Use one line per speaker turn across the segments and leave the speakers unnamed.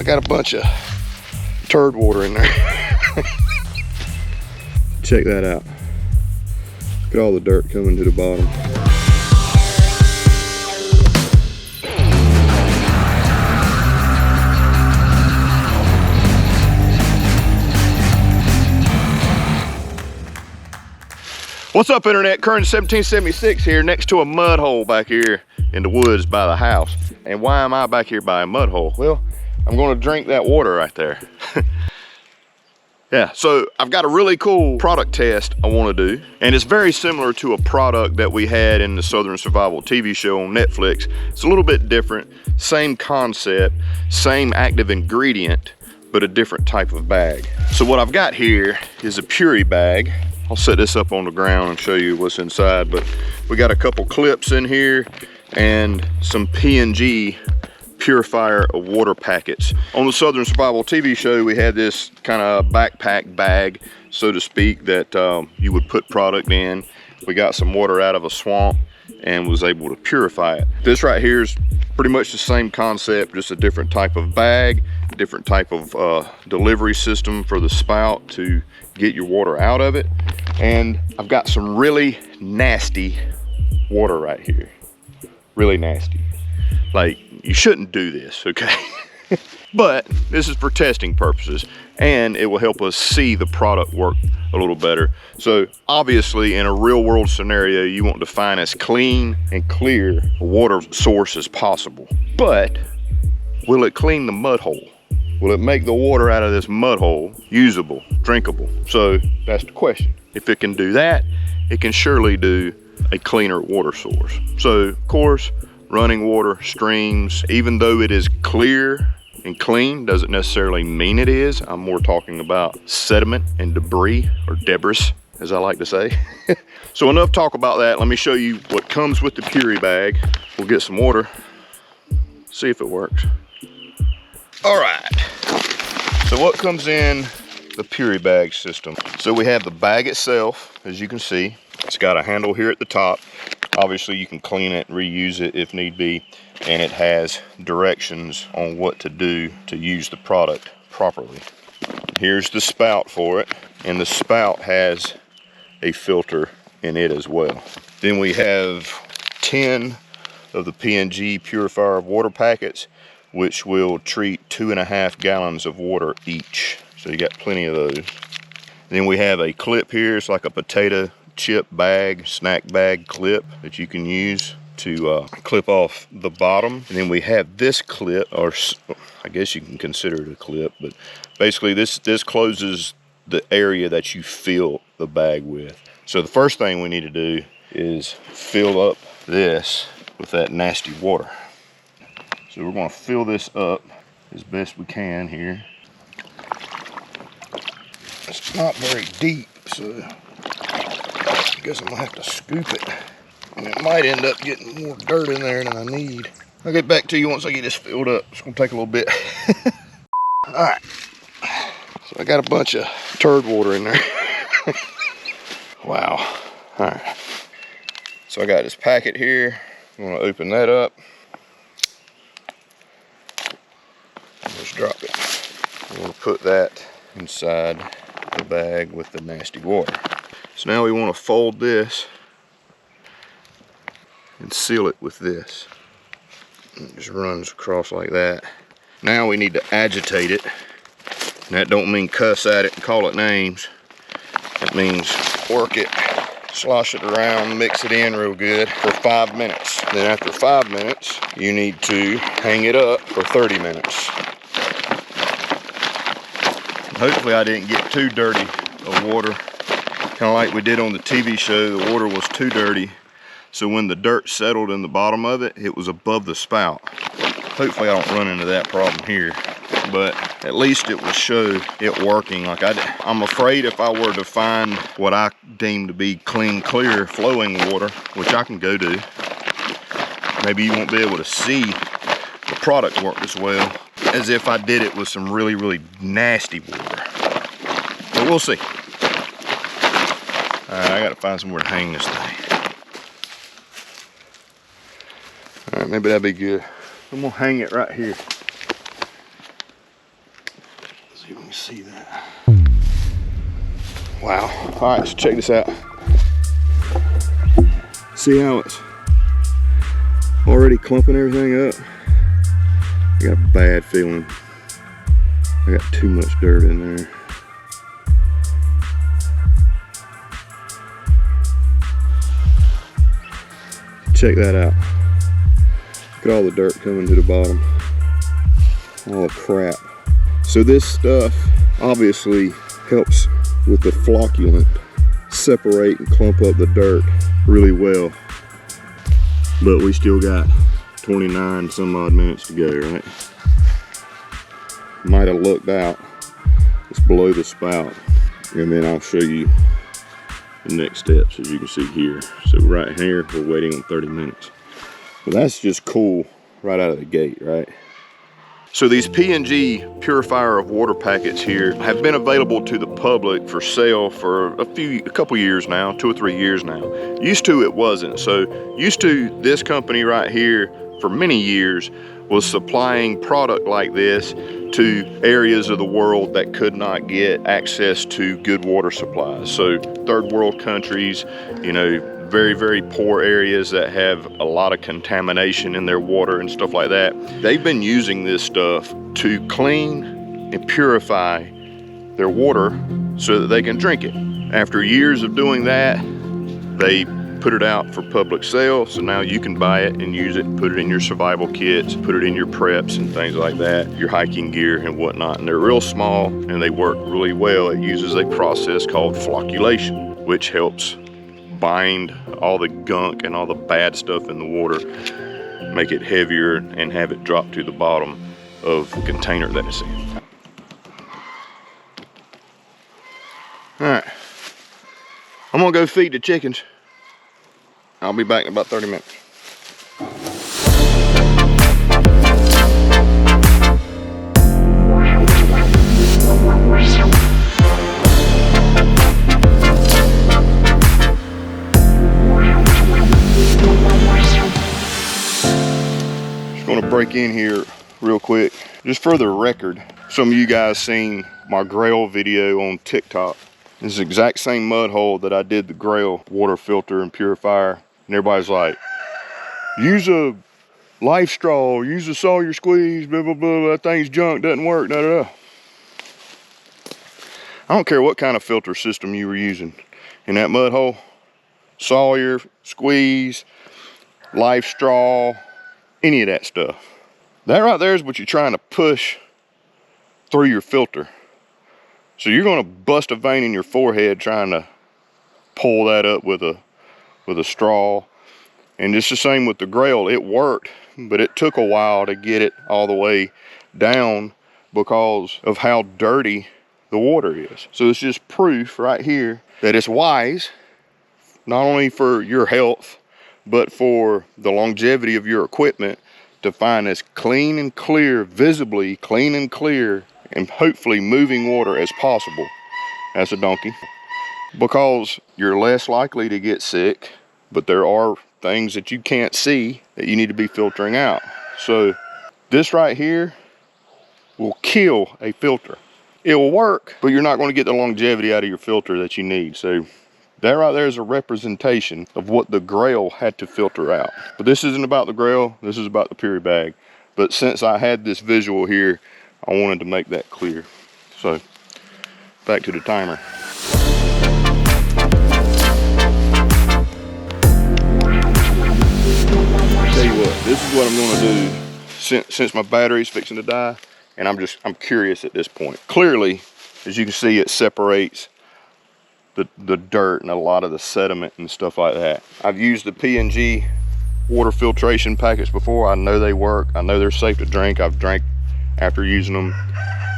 got a bunch of turd water in there. Check that out. Look at all the dirt coming to the bottom. What's up, internet? Current 1776 here, next to a mud hole back here in the woods by the house. And why am I back here by a mud hole? Well, I'm gonna drink that water right there. Yeah, so I've got a really cool product test I wanna do. And it's very similar to a product that we had in the Southern Survival TV show on Netflix. It's a little bit different, same concept, same active ingredient, but a different type of bag. So what I've got here is a Puri Bag. I'll set this up on the ground and show you what's inside, but we got a couple clips in here and some P&G purifier of water packets. On the Southern Survival TV show, we had this kind of backpack bag, so to speak, that you would put product in. We got some water out of a swamp and was able to purify it. This right here is pretty much the same concept, just a different type of bag, different type of delivery system for the spout to get your water out of it. And I've got some really nasty water right here. Really nasty. Like, you shouldn't do this, okay? But this is for testing purposes, and it will help us see the product work a little better. So obviously, in a real world scenario, you want to find as clean and clear a water source as possible. But will it clean the mud hole? Will it make the water out of this mud hole usable, drinkable? So that's the question. If it can do that, it can surely do a cleaner water source. So of course, running water, streams, even though it is clear and clean, doesn't necessarily mean it is. I'm more talking about sediment and debris, or debris, as I like to say. So enough talk about that. Let me show you what comes with the Puri Bag. We'll get some water, see if it works. All right, so what comes in the Puri Bag system? So we have the bag itself, as you can see. It's got a handle here at the top. Obviously you can clean it, reuse it if need be, and it has directions on what to do to use the product properly. Here's the spout for it, and the spout has a filter in it as well. Then we have 10 of the P&G purifier of water packets, which will treat 2.5 gallons of water each. So you got plenty of those. Then we have a clip here. It's like a potato chip bag, snack bag clip that you can use to clip off the bottom. And then we have this clip, or I guess you can consider it a clip, but basically this closes the area that you fill the bag with. So the first thing we need to do is fill up this with that nasty water. So we're going to fill this up as best we can here. It's not very deep, so I guess I'm going to have to scoop it. And it might end up getting more dirt in there than I need. I'll get back to you once I get this filled up. It's going to take a little bit. All right. So I got a bunch of turd water in there. Wow. All right. So I got this packet here. I'm going to open that up. Just drop it. I'm going to put that inside the bag with the nasty water. So now we want to fold this and seal it with this. It just runs across like that. Now we need to agitate it. And that don't mean cuss at it and call it names. It means work it, slosh it around, mix it in real good for 5 minutes. Then after 5 minutes, you need to hang it up for 30 minutes. Hopefully I didn't get too dirty of water. Kind of like we did on the TV show, the water was too dirty. So when the dirt settled in the bottom of it, it was above the spout. Hopefully I don't run into that problem here, but at least it will show it working. Like I'm afraid if I were to find what I deem to be clean, clear, flowing water, which I can go do, maybe you won't be able to see the product work as well as if I did it with some really, really nasty water. But we'll see. All right, I gotta find somewhere to hang this thing. All right, maybe that'd be good. I'm gonna hang it right here. see that. Wow. All right, so check this out. See how it's already clumping everything up? I got a bad feeling. I got too much dirt in there. Check that out. Look at all the dirt coming to the bottom. All the crap. So this stuff obviously helps with the flocculant separate and clump up the dirt really well. But we still got 29 some odd minutes to go, right? Might have looked out. It's below the spout. And then I'll show you the next steps, as you can see here. So right here, we're waiting on 30 minutes. Well, that's just cool right out of the gate, right? So these P&G purifier of water packets here have been available to the public for sale for a couple years now, 2 or 3 years now. Used to it wasn't. So used to this company right here for many years was supplying product like this to areas of the world that could not get access to good water supplies. So third world countries, you know, very, very poor areas that have a lot of contamination in their water and stuff like that. They've been using this stuff to clean and purify their water so that they can drink it. After years of doing that, they put it out for public sale, so now you can buy it and use it, put it in your survival kits, put it in your preps and things like that, your hiking gear and whatnot. And they're real small and they work really well. It uses a process called flocculation, which helps bind all the gunk and all the bad stuff in the water, make it heavier and have it drop to the bottom of the container that it's in. All right, I'm gonna go feed the chickens. I'll be back in about 30 minutes. Just gonna break in here real quick. Just for the record, some of you guys seen my Grail video on TikTok. This is the exact same mud hole that I did the Grail water filter and purifier. And everybody's like, use a life straw, use a Sawyer squeeze, blah, blah, blah, that thing's junk, doesn't work, da, da, da. I don't care what kind of filter system you were using in that mud hole. Sawyer, squeeze, life straw, any of that stuff. That right there is what you're trying to push through your filter. So you're gonna bust a vein in your forehead trying to pull that up with a straw. And it's the same with the Grail. It worked, but it took a while to get it all the way down because of how dirty the water is. So it's just proof right here that it's wise, not only for your health, but for the longevity of your equipment, to find as clean and clear, visibly clean and clear, and hopefully moving water as possible. That's a donkey. Because you're less likely to get sick, but there are things that you can't see that you need to be filtering out. So this right here will kill a filter. It will work, but you're not going to get the longevity out of your filter that you need. So that right there is a representation of what the Grail had to filter out. But this isn't about the Grail, this is about the Puri Bag. But since I had this visual here, I wanted to make that clear. So back to the timer. Tell you what, this is what I'm gonna do since my battery's fixing to die, and I'm curious at this point. Clearly, as you can see, it separates the dirt and a lot of the sediment and stuff like that. I've used the P&G water filtration packets before. I know they work. I know they're safe to drink. I've drank after using them.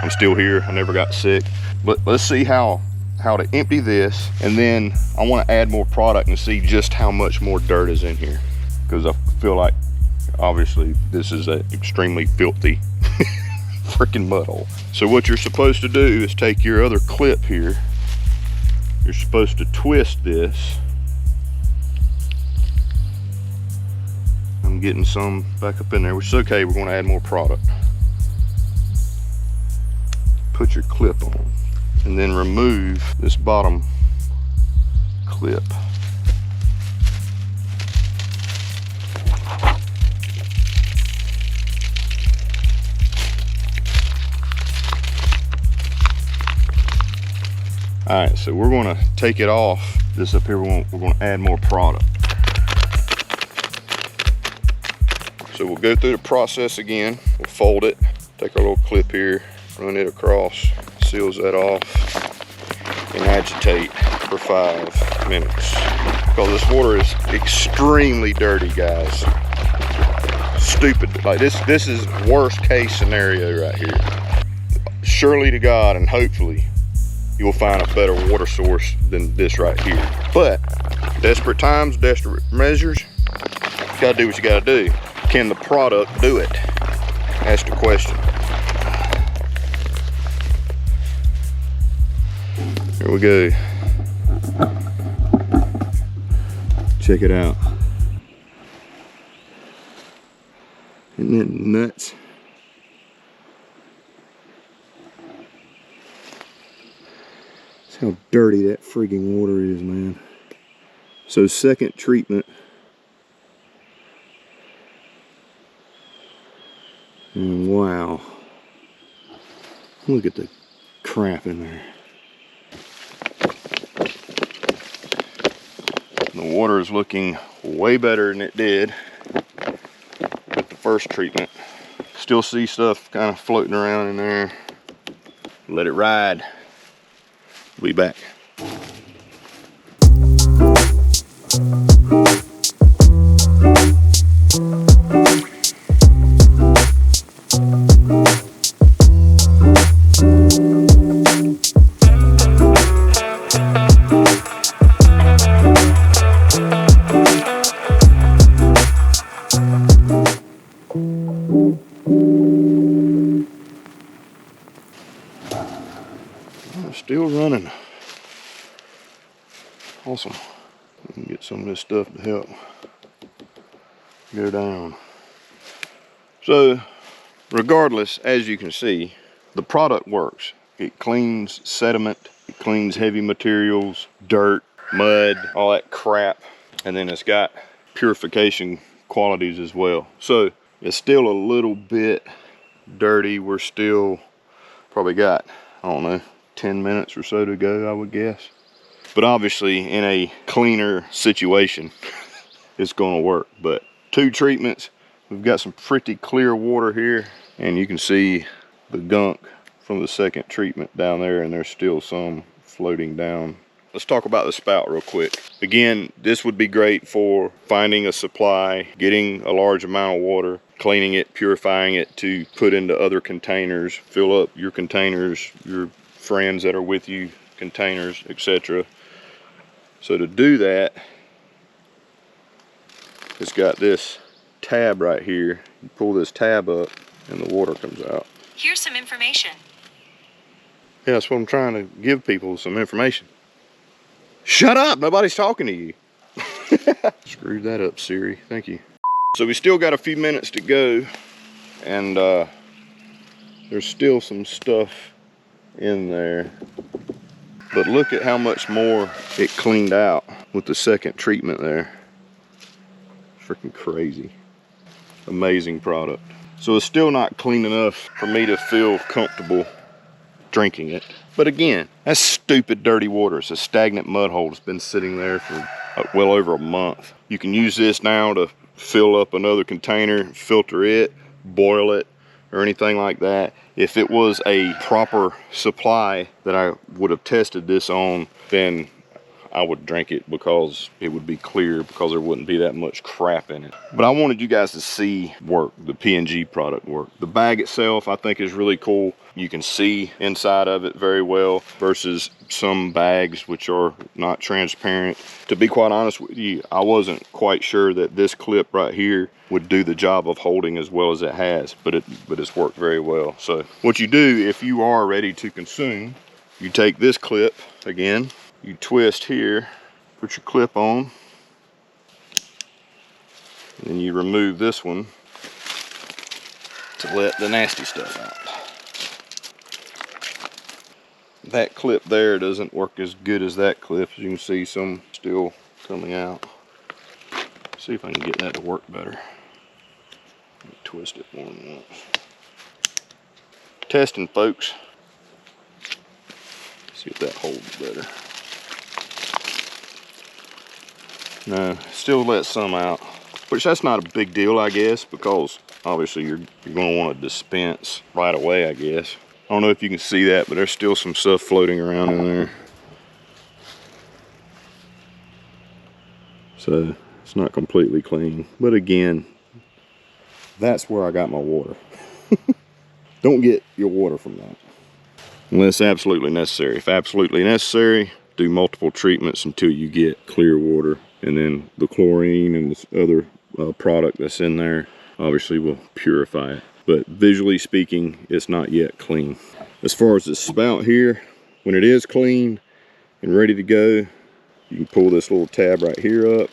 I'm still here. I never got sick. But let's see how to empty this, and then I want to add more product and see just how much more dirt is in here, because I feel like obviously this is an extremely filthy freaking mud hole. So what you're supposed to do is take your other clip here. You're supposed to twist this. I'm getting some back up in there, which is okay. We're going to add more product. put your clip on, and then remove this bottom clip. All right, so we're gonna take it off. This up here, we're gonna add more product. So we'll go through the process again. We'll fold it, take our little clip here, run it across, seals that off, and agitate for 5 minutes. Because this water is extremely dirty, guys. Stupid, like this is worst case scenario right here. Surely to God and hopefully you'll find a better water source than this right here. But desperate times, desperate measures, you gotta do what you gotta do. Can the product do it? That's the question. Here we go. Check it out. Isn't it nuts? How dirty that freaking water is, man. So second treatment. And wow. Look at the crap in there. The water is looking way better than it did with the first treatment. Still see stuff kind of floating around in there. Let it ride. Be back. Still running. Awesome. We can get some of this stuff to help go down. So regardless, as you can see, the product works. It cleans sediment, it cleans heavy materials, dirt, mud, all that crap. And then it's got purification qualities as well. So it's still a little bit dirty. We're still probably got, I don't know, 10 minutes or so to go, I would guess. But obviously in a cleaner situation, it's gonna work. But 2 treatments, we've got some pretty clear water here, and you can see the gunk from the second treatment down there, and there's still some floating down. Let's talk about the spout real quick. Again, this would be great for finding a supply, getting a large amount of water, cleaning it, purifying it to put into other containers, fill up your containers, your friends that are with you, containers, etc. So to do that, it's got this tab right here. You pull this tab up and the water comes out.
Here's some information.
Yeah, that's what I'm trying to give people, some information. Shut up, nobody's talking to you. Screwed that up, Siri, thank you. So we still got a few minutes to go, and there's still some stuff in there. But look at how much more it cleaned out with the second treatment there. Freaking crazy. Amazing product. So it's still not clean enough for me to feel comfortable drinking it. But again, that's stupid dirty water. It's a stagnant mud hole. It's been sitting there for well over a month. You can use this now to fill up another container, filter it, boil it, or anything like that. If it was a proper supply that I would have tested this on, then I would drink it because it would be clear, because there wouldn't be that much crap in it. But I wanted you guys to see work, the P&G product work. The bag itself I think is really cool. You can see inside of it very well versus some bags which are not transparent. To be quite honest with you, I wasn't quite sure that this clip right here would do the job of holding as well as it has, but it's worked very well. So what you do if you are ready to consume, you take this clip again, you twist here, put your clip on, and then you remove this one to let the nasty stuff out. that clip there doesn't work as good as that clip. As you can see, some still coming out. See if I can get that to work better. Twist it more than once. Testing, folks. See if that holds better. No, still let some out, which that's not a big deal, I guess, because obviously you're going to want to dispense right away, I guess. I don't know if you can see that, but there's still some stuff floating around in there. So it's not completely clean, but again, that's where I got my water. Don't get your water from that unless absolutely necessary. If absolutely necessary, do multiple treatments until you get clear water, and then the chlorine and this other product that's in there obviously will purify it. But visually speaking, it's not yet clean. As far as the spout here, when it is clean and ready to go, you can pull this little tab right here up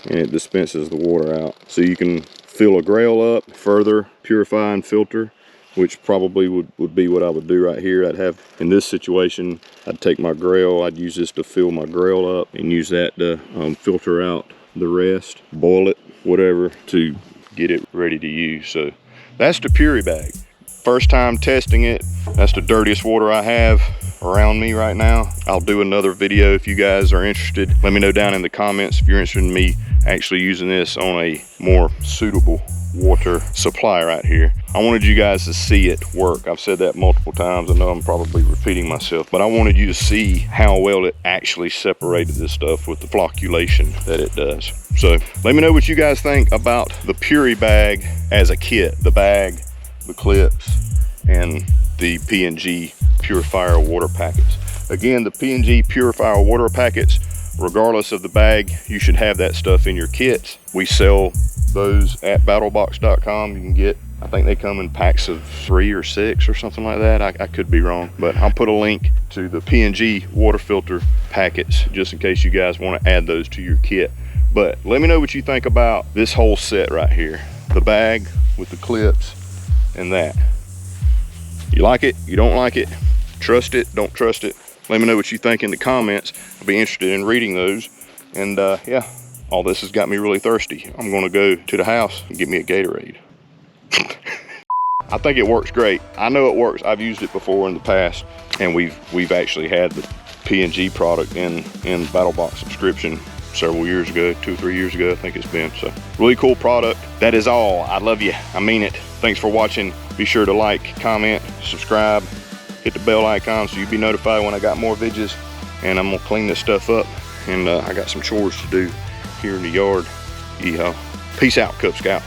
and it dispenses the water out. So you can fill a grail up, further purify and filter, which probably would be what I would do right here. I'd have, in this situation, I'd take my grail, I'd use this to fill my grail up and use that to filter out the rest, boil it, whatever, to get it ready to use. So that's the Puri Bag. First time testing it. That's the dirtiest water I have around me right now. I'll do another video if you guys are interested. Let me know down in the comments if you're interested in me actually using this on a more suitable water supply right here. I wanted you guys to see it work. I've said that multiple times. I know I'm probably repeating myself, but I wanted you to see how well it actually separated this stuff with the flocculation that it does. So let me know what you guys think about the Puri Bag as a kit, the bag, the clips, and the P&G Purifier water packets. Again, the P&G Purifier water packets, regardless of the bag, you should have that stuff in your kits. We sell those at battlebox.com. You can get, I think they come in packs of 3 or 6 or something like that. I could be wrong, but I'll put a link to the P&G water filter packets just in case you guys want to add those to your kit. But let me know what you think about this whole set right here. The bag with the clips and that. You like it? You don't like it? Trust it? Don't trust it? Let me know what you think in the comments. I'll be interested in reading those. And yeah, all this has got me really thirsty. I'm gonna go to the house and get me a Gatorade. I think it works great. I know it works. I've used it before in the past, and we've actually had the P&G product in BattleBox subscription several years ago, 2 or 3 years ago, I think it's been. So really cool product. That is all. I love you. I mean it. Thanks for watching. Be sure to like, comment, subscribe, hit the bell icon so you'll be notified when I got more videos. And I'm gonna clean this stuff up, and I got some chores to do here in the yard. Yeehaw. Peace out, Cub Scouts.